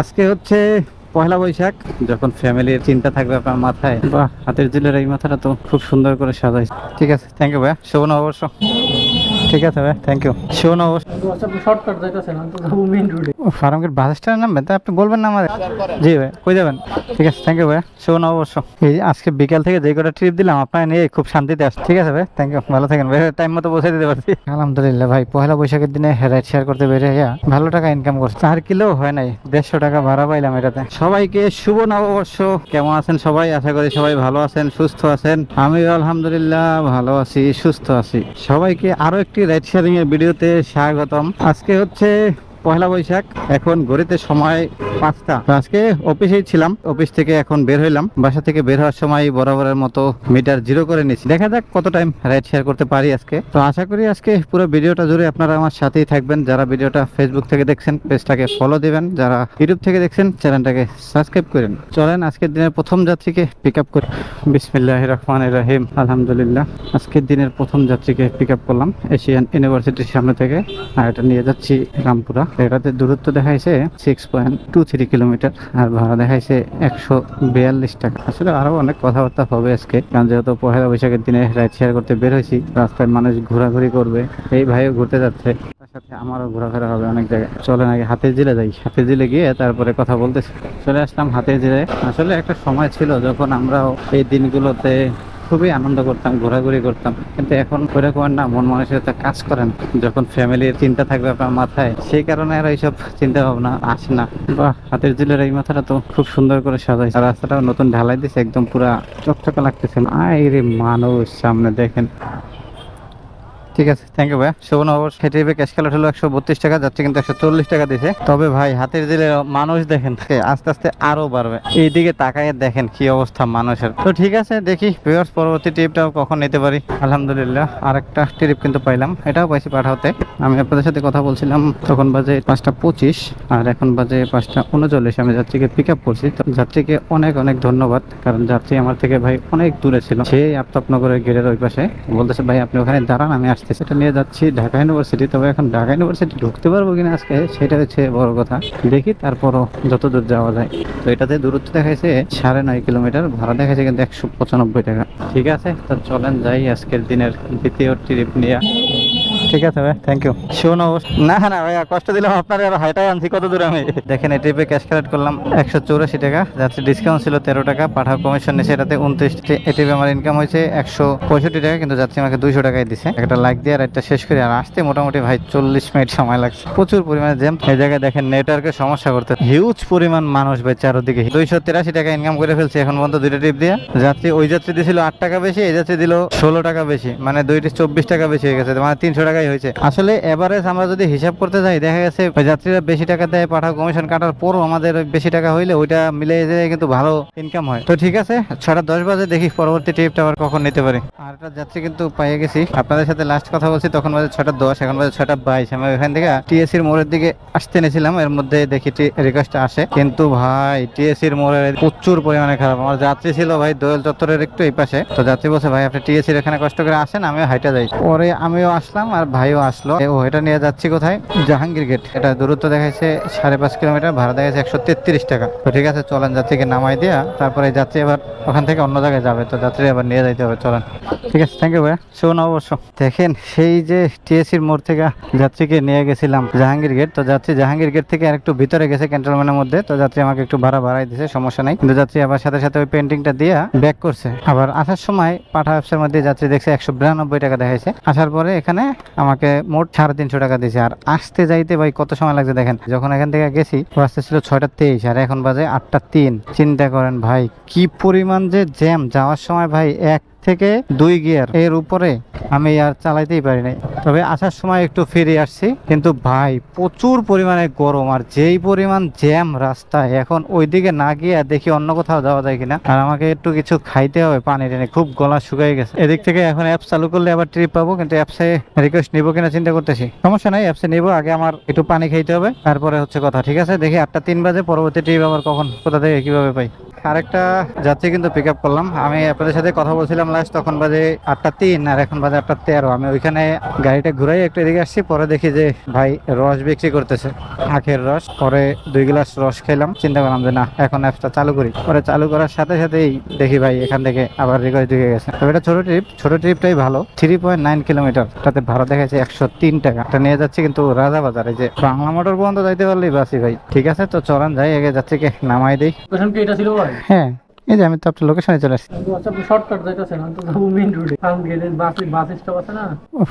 আজকে হচ্ছে পয়লা বৈশাখ। যখন ফ্যামিলির চিন্তা থাকবে আপনার মাথায়, বা হাতের জিলের এই মাথাটা তো খুব সুন্দর করে সাজাই। ঠিক আছে, থ্যাংক ইউ ভাইয়া, শুভ নববর্ষ। ঠিক আছে ভাই, থ্যাংক ইউ, শুভ নববর্ষ। ফার্মগেট বাস স্ট্যান্ড নামবেন তো আপনি বলবেন না আমাদের। জি ভাই, কই যাবেন? ঠিক আছে, থ্যাংক ইউ ভাইয়া, শুভ নববর্ষ। এই যে আজকে বিকাল থেকে যে কটা ট্রিপ দিলাম আপনার নিয়ে খুব শান্তিতে আসছে। ঠিক আছে ভাই, থ্যাংক ইউ, ভালো থাকেন ভাই, টাইম মতো পৌঁছে দিতে পারছি আলহামদুলিল্লাহ। ভাই পয়লা বৈশাখের দিনে রাইড শেয়ার করতে বেরিয়ে ভালো টাকা ইনকাম করছে, 4 কিলো হয় নাই, 150 টাকা ভাড়া পাইলাম এটাতে। সবাইকে শুভ নববর্ষ। কেমন আছেন সবাই? আশা করি সবাই ভালো আছেন, সুস্থ আছেন। আমিও আলহামদুলিল্লাহ ভালো আছি, সুস্থ আছি। সবাইকে আরো একটি রাইড শেয়ারিং এর ভিডিওতে স্বাগতম। আজকে হচ্ছে পয়লা বৈশাখ। এখন ঘড়িতে সময় 5টা। আজকে অফিসেই ছিলাম, অফিস থেকে এখন বের হইলাম। বাসা থেকে বের হওয়ার সময় বরাবরের মতো মিটার জিরো করে নিয়েছি। দেখা যাক কত টাইম রাইড শেয়ার করতে পারি আজকে। তো আশা করি আজকে পুরো ভিডিওটা জুড়ে আপনারা আমার সাথেই থাকবেন। যারা ভিডিওটা ফেসবুক থেকে দেখছেন পেজটাকে ফলো দিবেন, যারা ইউটিউব থেকে দেখছেন চ্যানেলটাকে সাবস্ক্রাইব করেন। চলেন আজকের দিনের প্রথম যাত্রীকে পিক আপ করি। বিসমিল্লাহির রহমানির রহিম, আলহামদুলিল্লাহ। আজকের দিনের প্রথম যাত্রীকে পিক আপ করলাম এশিয়ান ইউনিভার্সিটির সামনে থেকে, আর এটা নিয়ে যাচ্ছি রামপুরা। এটাতে দূরত্ব দেখাইছে 6.23 কিলোমিটার, আর ভাড়া দেখাইছে 142 টাকা। আসলে আরো অনেক কথাবার্তা হবে আজকে, কারণ যেহেতু পহেলা বৈশাখের দিনে রাইড শেয়ার করতে বের হয়েছি, রাস্তায় মানুষ ঘোরাঘুরি করবে, এই ভাইও ঘুরতে যাচ্ছে, তার সাথে আমারও ঘোরাফেরা হবে অনেক জায়গায়। চলেন আগে হাতের জিলে যাই, হাতের জিলে গিয়ে তারপরে কথা বলতেছি। চলে আসলাম হাতের জিলে। আসলে একটা সময় ছিল যখন আমরাও এই দিনগুলোতে খুবই আনন্দ করতাম, ঘোরাঘুরি করতাম, কিন্তু এখন ওইরকম না, মন মানসিকতা কাজ করেন। যখন ফ্যামিলির চিন্তা থাকবে আপনার মাথায়, সেই কারণে আর এইসব চিন্তা ভাবনা আসে না। বা হাতের জিলের এই মাথাটা তো খুব সুন্দর করে সাজাই, আর রাস্তাটাও নতুন ঢালাই দিছে, একদম পুরা চকচকা লাগতেছে। আরে মানুষ সামনে দেখেন। ঠিক আছে, থ্যাংক ইউ ভাই, শুভ নববর্ষ। হেঁটে ক্যাশ কালেক্ট হলো 132 টাকা, যাচ্ছে কিন্তু 140 টাকা দিছে। তবে ভাই হাতের দিলে মানুষ দেখেন আস্তে আস্তে আরো বাড়বে। এইদিকে তাকায় দেখেন কি অবস্থা মানুষের। তো ঠিক আছে, দেখি ভিউয়ার্স পরবর্তী ট্রিপটাও কখন নিতে পারি। আলহামদুলিল্লাহ আরেকটা ট্রিপ কিন্তু পাইলাম, এটাও পাইছি পাঠাতে। আমি আপনাদের সাথে কথা বলছিলাম, তখন বাজে 5টা 25, আর এখন বাজে 5টা 39। আমি যাত্রীকে পিক আপ করছি। তো যাত্রীকে অনেক অনেক ধন্যবাদ, কারণ যাত্রী আমার থেকে ভাই অনেক দূরে ছিল, সেই আফতাবনগরের গেটের ওই পাশে। বলতেছে ভাই আপনি ওখানে দাঁড়ান, আমি আসছি। সেটা নিয়ে যাচ্ছি ঢাকা ইউনিভার্সিটি। তবে এখন ঢাকা ইউনিভার্সিটি ঢুকতে পারবো কিনা আজকে, সেটা হচ্ছে বড় কথা। দেখি তারপরও যত দূর যাওয়া যায়। তো এটাতে দূরত্ব দেখাইছে 9.5 কিলোমিটার, ভাড়া দেখাইছে কিন্তু 195 টাকা। ঠিক আছে, তো চলেন যাই আজকের দিনের দ্বিতীয় ট্রিপ নিয়ে। ঠিক আছে ভাই, থ্যাংক ইউ, শুভ নববর্ষ। না না ভাইয়া, কষ্ট দিলাম আপনার, আর হাইটাই আনছি কত দূর আমি। দেখেন এই ট্রিপে ক্যাশ কালেক্ট করলাম 184 টাকা, যাচ্ছে ডিসকাউন্ট ছিল 13 টাকা, পাঠাও কমিশন নিয়েছে এটাতে 29। এই ট্রিপে আমার ইনকাম হয়েছে 165 টাকা, কিন্তু যাত্রী আমাকে 200 টাকায় দিছে। একটা লাইক দিয়ে রাইডটা শেষ করি, আর আসতে মোটামুটি ভাই 40 মিনিট সময় লাগছে। প্রচুর পরিমাণে জ্যাম। এই জায়গায় দেখেন নেটওয়ার্কের সমস্যা করতে, হিউজ পরিমাণ মানুষ ভাই চারদিকে। 283 টাকা ইনকাম করে ফেলছি এখন পর্যন্ত দুইটা ট্রিপ দিয়ে। যাত্রী ওই যাত্রী দিয়েছিল 8 টাকা বেশি, এই যাত্রী দিল 16 টাকা বেশি, মানে দুইটি 24 টাকা বেশি হয়ে গেছে, মানে 300 টাকাই হয়েছে। আসলে এভারেজ আমরা যদি হিসাব করতে যাই, দেখা গেছে যাত্রীরা বেশি টাকা দেয়, পাঠাও কমিশন কাটার পরও আমাদের বেশি টাকা হইলে ওইটা মিলে যায়, কিন্তু ভালো ইনকাম হয়। তো ঠিক আছে, 6:10 বাজে, দেখি পরবর্তী ট্রিপটা আবার কখন নিতে পারি। আর একটা যাত্রী কিন্তু পাইয়ে গেছি। আপনাদের সাথে লাস্ট কথা বলছি তখন বাজে 6:10, এখন বাজে 6:22। আমি ওখান থেকে টিএসির মোড়ের দিকে আসতে নিয়েছিলাম, এর মধ্যে দেখি রিকোয়েস্টটা আসে। কিন্তু ভাই টিএসির মোড়ে প্রচুর পরিমাণে খারাপ। আমার যাত্রী ছিল ভাই দোয়েল চত্বরের একটু এই পাশে। তো যাত্রী বলছে ভাই আপনি টিএসির এখানে কষ্ট করে আসেন, আমিও হাইটা যাই। পরে আমিও আসলাম আর ভাইও আসলো। ও এটা নিয়ে যাচ্ছি কোথায়? জাহাঙ্গীর গেট। এটা দূরত্ব দেখাইছে 5.5 কিলোমিটার, ভাড়া দেখাইছে 133 টাকা। তো ঠিক আছে, চলেন যাত্রীকে নামাই দিয়া তারপরে যাত্রী আবার ওখান থেকে অন্য জায়গায় যাবে, তো যাত্রী আবার নিয়ে যাইতে হবে। চলেন, ঠিক আছে, থ্যাংক ইউ ভাইয়া, শুভ নববর্ষ। দেখেন সেই যে টিএসির মোড় থেকে যাত্রীকে নিয়ে গেছিলাম জাহাঙ্গীর গেট, তো যাত্রী জাহাঙ্গীর গেট থেকে আর একটু ভিতরে গেছে ক্যান্টনমেন্টের মধ্যে। তো যাত্রী আমাকে একটু ভাড়া বাড়াই দিয়েছে, সমস্যা নাই, কিন্তু যাত্রী আবার সাথে সাথে ওই পেন্টিংটা দিয়ে ব্যাক করছে। আবার আসার সময় পাঠা অ্যাপসের মধ্যে যাত্রী দেখছে 192 টাকা দেখাইছে। আসার পরে এখানে আমাকে মোট 350 টাকা দিয়েছে। আর আসতে যাইতে ভাই কত সময় লাগছে দেখেন। যখন এখান থেকে গেছি রাস্তা ছিল 6:23, আর এখন বাজে 8:03। চিন্তা করেন ভাই কি পরিমাণ যে জ্যাম। যাওয়ার সময় ভাই 1 থেকে 2 গিয়ার এর উপরে আমি আর চালাইতেই পারি নাই। তবে আসার সময় একটু ফিরে আসছি, কিন্তু ভাই প্রচুর পরিমাণে গরম, আর যেই পরিমাণ জ্যাম রাস্তায়, এখন ওইদিকে না গিয়ে দেখি অন্য কোথাও যাওয়া যায় কিনা। আর আমাকে একটু কিছু খাইতে হবে, পানি টেনে খুব গলা শুকিয়ে গেছে। এদিক থেকে এখন অ্যাপ চালু করলে আবার ট্রিপ পাবো, কিন্তু অ্যাপসে রিকোয়েস্ট নিবো কিনা চিন্তা করতেছি। সমস্যা নাই, অ্যাপসে নিবো, আগে আমার একটু পানি খাইতে হবে, তারপরে হচ্ছে কথা। ঠিক আছে, দেখি 8:03 বাজে, পরবর্তী ট্রিপ আবার কখন কোথা থেকে কিভাবে পাই। আরেকটা যাত্রী কিন্তু পিক আপ করলাম। আমি আপনাদের সাথে কথা বলছিলাম লাস্ট, তখন বাজে 8:03 আর এখন বাজে 8:13। আমি ওইখানে গাড়িটা ঘুরাই একটু এদিকে আসছি, পরে দেখি যে ভাই রস বিক্রি করতেছে, আখের রস। পরে 2 গ্লাস রস খেলাম, চিন্তা করলাম যে না এখন অ্যাপসটা চালু করি। পরে চালু করার সাথে সাথেই দেখি ভাই এখান থেকে আবার রিকোয়েস্ট ঢুকে গেছে। তবে এটা ছোট ট্রিপটাই ভালো। 3.9 কিলোমিটার, তাতে ভাড়া দেখাচ্ছে 103 টাকা। এটা নিয়ে যাচ্ছি কিন্তু রাজাবাজার, এই যে বাংলা মোটর পর্যন্ত যাইতে পারলেই বাসি ভাই। ঠিক আছে, তো চলেন যাই, আগে যাত্রীকে নামাই দিই। এটা ছিল ভাই। হ্যাঁ, এই যে আমি তো আপনার লোকেশনে চলে আসছি। শর্টকাট যাইতেছেন তো যাবো মেইন রোডে, ফার্ম গেটের বাস স্টপ আছে না?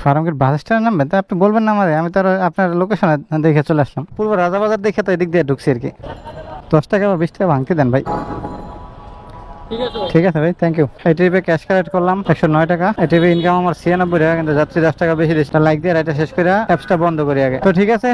ফার্মগেট বাস স্ট্যান্ড নামবেন, তা আপনি বলবেন না আমারে, আমি তো আর আপনার লোকেশনে দেখে চলে আসলাম। পূর্ব রাজাবাজার দেখে তো এদিক দিয়ে ঢুকছি আর কি। 10 টাকা বা 20 টাকা ভাঙতে দেন ভাই। ঠিক আছে ভাই, থ্যাংক ইউ। এই ট্রিপে ক্যাশ কালেক্ট করলাম 109 টাকা। এই ট্রিপে ইনকাম আমার 96 টাকা, কিন্তু যাত্রী 10 টাকা বেশি দিচ্ছে। লাইক দিয়ে রাইডটা শেষ করে অ্যাপসটা বন্ধ করি আগে। তো ঠিক আছে,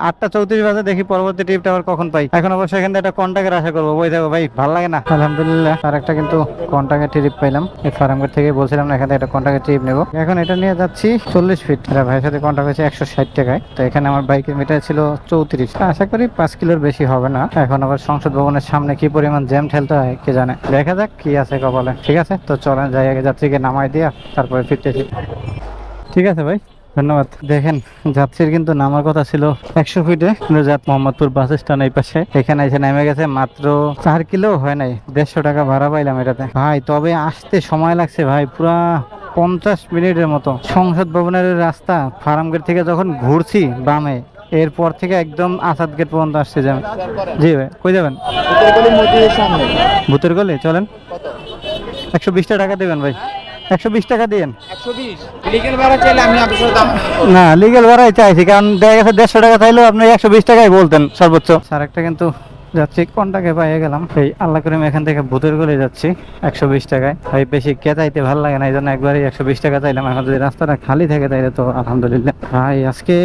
8:34 বাজে, দেখি পরবর্তী ট্রিপটা আবার কখন পাই। এখন অবশ্যই এখান থেকে একটা কন্টাক্টের আশা করবো, বই থাকবো ভাই, ভালো লাগে না। আলহামদুলিল্লাহ আর একটা কিন্তু কন্টাক্টের ট্রিপ পাইলাম। এই ফার্মগেট থেকে বলছিলাম না, এখান থেকে একটা কন্টাক্টের ট্রিপ নেবো। এখন এটা নিয়ে যাচ্ছি 40 ফিট। এটা ভাইয়ের সাথে কন্টাক্ট হয়েছে 160 টাকায়। তো এখানে আমার বাইকের মিটার ছিল 34। আশা করি 5 কিলোর বেশি হবে না। এখন আবার সংসদ ভবনের সামনে কি পরিমাণ জ্যাম ঠেলতে হয় কে জানে, দেখা যাক কি আছে কপালে। ঠিক আছে, তো চলেন যাই, আগে যাত্রীকে নামাই দিয়া তারপরে ফিরতেছি। ঠিক আছে ভাই, ধন্যবাদ। দেখেন যাত্রীর কিন্তু নামার কথা ছিল 100 ফিটে, কিন্তু মোহাম্মদপুর বাস স্ট্যান্ড এই পাশে, এখানে এসে নেমে গেছে মাত্র 4 কিলো হয় নাই। 150 টাকা ভাড়া পাইলাম এটাতে ভাই। তবে আসতে সময় লাগছে ভাই, পুরা 50 মিনিটের মতো। সংসদ ভবনের রাস্তা ফার্মগেট থেকে যখন ঘুরছি বামে, এরপর থেকে একদম আসাদ গেট পর্যন্ত আসছে। যাবেন? জি ভাই, কই যাবেন? ভূতের গলি চলেন। 120 টাকা দেবেন ভাই, 120 টাকা দিয়েন। না, লিগেল ভাড়াই চাইছি, কারণ দেখা গেছে 150 টাকা চাইলেও আপনি 120 টাকাই বলতেন সর্বোচ্চ। স্যার একটা কিন্তু যাচ্ছি কন্টাকে পাইয়ে গেলাম। এই আল্লাহ করিম এখান থেকে ভূতের গলে যাচ্ছি 120 টাকায়। ভাই বেশি কে চাইতে ভালো লাগে না, এই জন্য একবারই 120 টাকা চাইলাম। এখন যদি রাস্তাটা খালি থাকে তাইলে তো আলহামদুলিল্লাহ। ভাই আজকে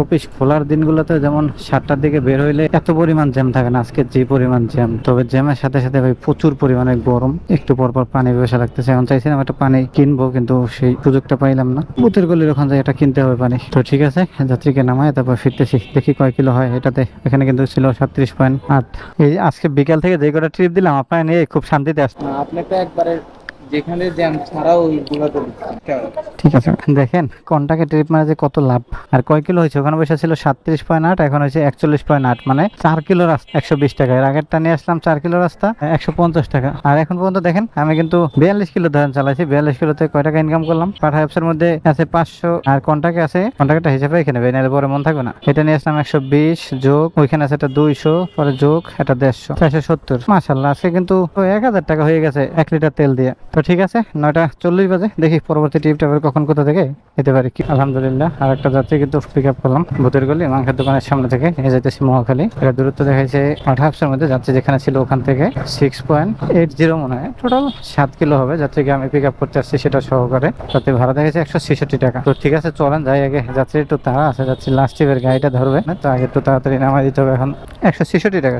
অফিস খোলার দিনগুলোতে যেমন 7টার দিকে বের হইলে এত পরিমাণ জ্যাম থাকে না, আজকে যে পরিমাণ জ্যাম। তবে জ্যামের সাথে সাথে ভাই প্রচুর পরিমাণে গরম, একটু পর পর পানি ব্যবসা লাগতেছে। এখন চাইছিলাম একটা পানি কিনবো, কিন্তু সেই সুযোগটা পাইলাম না। ভূতের গলির ওখান থেকে এটা কিনতে হবে পানি। তো ঠিক আছে, যাত্রীকে নামায় তারপর ফিরতেছি, দেখি কয় কিলো হয় এটাতে। এখানে কিন্তু ছিল 37.8। এই আজকে বিকাল থেকে যে কটা ট্রিপ দিলাম আপনার নিয়ে খুব শান্তিতে আসছে। আপনি তো একবারে যেখানে জ্যাম ছাড়াও ওইগুলোতে ঠিক আছে, দেখেন কন্টাকে ট্রিপ মানে যে কত লাভ। আর কয় কিলো হয়েছে, ওখানে বসে ছিল 37.8, এখন হয়েছে 41.8, মানে 4 কিলো রাস্তা 120 টাকা। এর আগেরটা নিয়ে আসলাম 4 কিলো রাস্তা 150 টাকা। আর এখন পর্যন্ত দেখেন আমি কিন্তু 42 কিলো ধরেন চালাইছি। 42 কিলোতে কয় টাকা ইনকাম করলাম? পাঠা অ্যাপসের মধ্যে আছে 500, আর কন্টাকে আছে, কন্টাক্টটা হিসেবে এখানে নাহলে পরে মন থাকবে না। এটা নিয়ে আসলাম 120 যোগ, ওইখানে আছে একটা 200, পরে যোগ এটা 150, 470। মাশাআল্লাহ, আজকে কিন্তু 1000 টাকা হয়ে গেছে 1 লিটার তেল দিয়ে। তো ঠিক আছে, 9:40 বাজে, দেখি পরবর্তী ট্রিপটা কখন কোথা থেকে যেতে পারি। কি আলহামদুলিল্লাহ আর একটা যাত্রী কিন্তু পিক আপ করলাম ভূতের গলি মাংসের দোকানের সামনে থেকে। নিয়ে যাইতেছি মহাখালী। এটা দূরত্ব দেখাইছে 8 মধ্যে, যাত্রী যেখানে ছিল ওখান থেকে 6.80 মনে হয়, টোটাল 7 কিলো হবে। যাত্রীকে আমি পিক আপ করতে আসছি সেটা সহকারে। যাত্রী ভাড়া দেখেছে 166 টাকা। তো ঠিক আছে, চলেন যাই, আগে যাত্রী একটু তাড়া আছে, যাত্রী লাস্ট ট্রিপের গাড়িটা ধরবে না, তো আগে একটু তাড়াতাড়ি নামাই দিতে হবে। এখন 166 টাকা।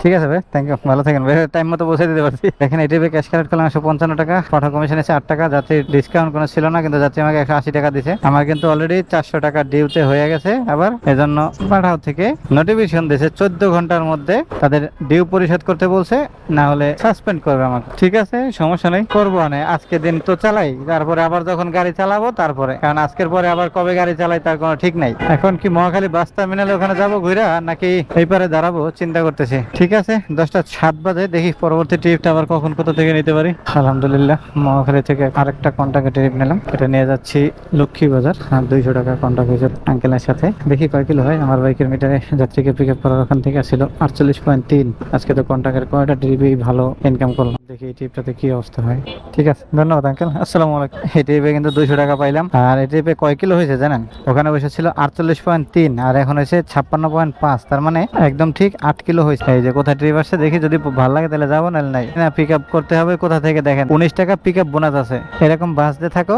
ঠিক আছে ভাই, থ্যাংক ইউ, ভালো থাকেন ভাই, টাইম মতো পৌঁছে দিতে পারছি। এখানে এটিপি ক্যাশ কালেক্ট করলাম 155 টাকা, পাঠা কমিশন এসে 8 টাকা। যাত্রী ডিসকাউন্ট কোনো ছিল না, কিন্তু যাত্রী আমাকে 180 টাকা দিছে। আমার কিন্তু অলরেডি 400 টাকা ডিউতে হয়ে গেছে। আবার এজন্য পাঠাও থেকে নোটিফিকেশন দিয়েছে 14 ঘন্টার মধ্যে তাদের ডিউ পরিশোধ করতে বলছে, না হলে সাসপেন্ড করবে আমাকে। ঠিক আছে, সমস্যা নেই, করবো না। আজকে দিন তো চালাই, তারপরে আবার যখন গাড়ি চালাবো তারপরে, কারণ আজকের পরে আবার কবে গাড়ি চালাই তার কোনো ঠিক নাই। এখন কি মহাখালী বাস টার্মিনালে ওখানে যাবো ঘুরা, নাকি এই পারে দাঁড়াবো চিন্তা করতেছি। ঠিক আছে, 10:07 বাজে, দেখি পরবর্তী ট্রিপটা আবার কখন কোথা থেকে নিতে পারি। আলহামদুলিল্লাহ মহাখালী থেকে আরেকটা কন্টাক্টে ট্রিপ নিলাম। এটা নিয়ে যাচ্ছি লক্ষ্মী বাজার। 200 টাকা কন্টাক্ট হয়েছে আঙ্কেলের সাথে। দেখি কয় কিলো হয়। আমার বাইকের মিটারে যাত্রীকে পিক আপ করার ওখান থেকে ছিল 48.3। আজকে তো কন্টাক্টের কয়টা ট্রিপই ভালো ইনকাম করলাম, দেখি এই ট্রিপটাতে কি অবস্থা হয়। ঠিক আছে, ধন্যবাদ আঙ্কেল, আসসালামু আলাইকুম। এই ট্রিপে কিন্তু 200 টাকা পাইলাম। আর এই ট্রিপে কয় কিলো হয়েছে জানেন? ওখানে বসে ছিল 48.3 আর এখন হয়েছে 56.5, তার মানে একদম ঠিক 8 কিলো হয়েছে। এই যে কোথায় ট্রিপ আসছে দেখি, যদি ভালো লাগে তাহলে যাবো, নাহলে নাই। না, পিক আপ করতে হবে কোথা থেকে দেখেন, 19 টাকা পিক আপ বোনাস আছে। এরকম বাস দিয়ে থাকো।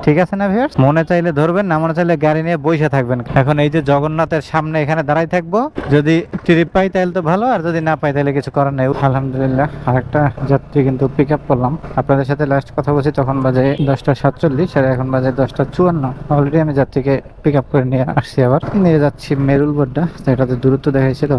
ঠিক ঠিক আছে না ভিউয়ার্স? মনে চাইলে ধরবেন, না মনে চাইলে গাড়ি নিয়ে বসে থাকবেন। এখন এই যে জগন্নাথের সামনে এখানে দাঁড়াই থাকবো, যদি ট্রিপ পাই তাহলে তো ভালো, আর যদি না পাই তাহলে কিছু করার নেই। আলহামদুলিল্লাহ আরেকটা যাত্রী কিন্তু পিক আপ করলাম। আপনাদের সাথে লাস্ট কথা বলছি তখন বাজে 10:47 আর এখন বাজে 10:54। অলরেডি আমি যাত্রীকে পিক আপ করে নিয়ে আসছি, আবার নিয়ে যাচ্ছি মেরুল বোড্ডা। তো এটাতে দূরত্ব দেখাইছিল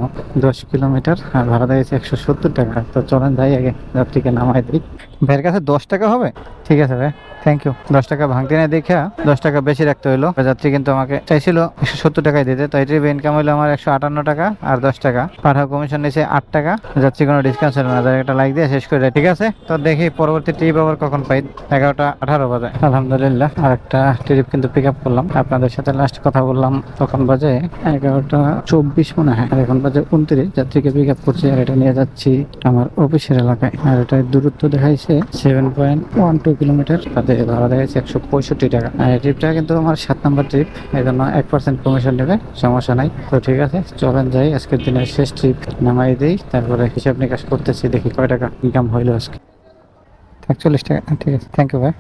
10 কিলোমিটার আর ভাড়া দিয়েছে 170 টাকা। তো চলেন যাই আগে যাত্রীকে নামাই দিই। ভাইয়ের কাছে 10 টাকা হবে? ঠিক আছে ভাই, থ্যাংক ইউ। 10 টাকা ভাঙতে না দেখা 10 টাকা বেশি রাখতে হইলো। যাত্রী কিন্তু আমাকে চাইছিল 170 টাকায় দিতে, তো এটির ইনকাম হইলো আমার 158 টাকা আর 10 টাকা। পাঠাও কমিশন নিয়েছে 8 টাকা। যাত্রী কোনো ডিসকাউন্ট ছিল না, একটা লাইক দিয়ে শেষ করে দেয়। ঠিক আছে, তো দেখি পরবর্তী ট্রিপ আবার কখন পাই। 11:18 বাজে। আলহামদুলিল্লাহ আরেকটা ট্রিপ কিন্তু পিক আপ করলাম। আপনাদের সাথে লাস্ট কথা বললাম তখন বাজে 11:24 মনে হয়, আর এখন বাজে 29। যাত্রীকে পিক আপ করছি আর এটা নিয়ে যাচ্ছি আমার অফিসের এলাকায়। আর এটার দূরত্ব দেখাইছে 7.12 কিলোমিটার, তাতে ভাড়া দেখাইছে 165 টাকা। আর এই ট্রিপটা কিন্তু আমার 7 নম্বর ট্রিপ, এই জন্য 1% কমিশন নেবে, সমস্যা নাই। তো ঠিক আছে, চলেন যাই আজকের দিনের শেষ ট্রিপ নামাই দিই, তারপরে হিসাব নিকাশ করতেছি, দেখি কয় টাকা ইনকাম হইলো আজকে। 41 টাকা, ঠিক আছে, থ্যাংক ইউ ভাই।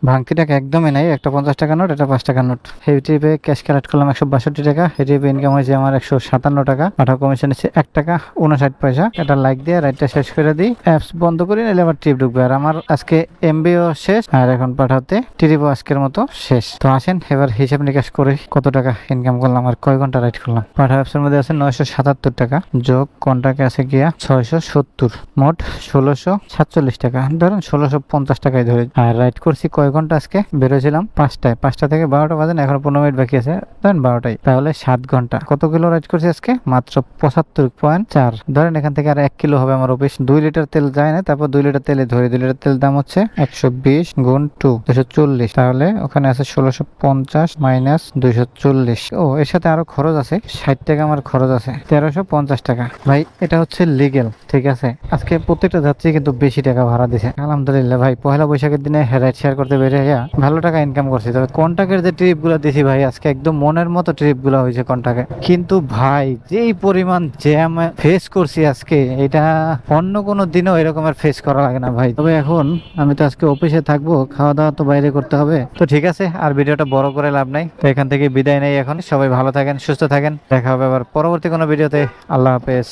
ভাঙতি টাকা একদমই নাই, একটা 50 টাকা নোট, এটা 5 টাকা নোট। এই ট্রিপে ক্যাশ কালেক্ট করলাম 162 টাকা। এই ট্রিপে ইনকাম হয়েছে আমার 157 টাকা। পাঠাও কমিশন হচ্ছে 1 টাকা 59 পয়সা। এটা লাইক দিয়ে রাইটটা শেষ করে দিই, অ্যাপস বন্ধ করি, নাহলে আবার ট্রিপ ঢুকবে। আর আমার আজকে এমবিও শেষ, আর এখন পাঠাতে ট্রিপও আজকের মতো শেষ। তো আসেন এবার হিসাব নিকাশ করে কত টাকা ইনকাম করলাম আর কয় ঘন্টা রাইড করলাম। পাঠাও অ্যাপসের মধ্যে আছে 977 টাকা, যোগ কন্টাক্টে আছে গিয়া 670, মোট 1647 টাকা। ধরেন 1650 টাকায় ধরে। আর রাইড করছি কয় ঘন্টা আজকে? বেরোছিলাম 5টায়, 5টা থেকে 12টা বাজে, এখন 15 মিনিট বাকি আছে, ধরেন 12টায়, তাহলে 7 ঘন্টা। কত কিলো রাইড করছি আজকে? মাত্র 75.4। ধরেন এখান থেকে আর 1 কিলো হবে আমার অফিস। 2 লিটার তেল যায় না, তারপর 2 লিটার তেলে ধরি। 2 লিটার তেল দাম হচ্ছে 120 গুণ 2 240, তাহলে ওখানে আছে 1650 মাইনাস 240। ও এর সাথে আরো খরচ আছে, 60 টাকা আমার খরচ আছে, 1350 টাকা। ভাই এটা হচ্ছে লিগেল, ঠিক আছে। আজকে প্রত্যেকটা যাত্রী কিন্তু বেশি টাকা ভাড়া দিছে। আলহামদুলিল্লাহ ভাই, পয়লা বৈশাখের দিনে রাইড শেয়ার করতে বের হইয়া ভালো টাকা ইনকাম করছি। তবে কন্টাক্টের যে ট্রিপ গুলা দিছি ভাই, আজকে একদম মনের মতো ট্রিপ গুলা হয়েছে কন্টাক্টে। কিন্তু ভাই যেই পরিমাণ জ্যাম ফেস করছি আজকে, এটা অন্য কোনো দিনও এরকমের ফেস করা লাগে না ভাই। তবে এখন আমি তো আজকে অফিসে থাকবো, খাওয়া দাওয়া তো বাইরে করতে হবে। তো ঠিক আছে, আর ভিডিওটা বড় করে লাভ নাই, তো এখান থেকে বিদায় নেই এখন। সবাই ভালো থাকেন, সুস্থ থাকেন, দেখা হবে আবার পরবর্তী কোনো ভিডিওতে। আল্লাহ হাফেজ।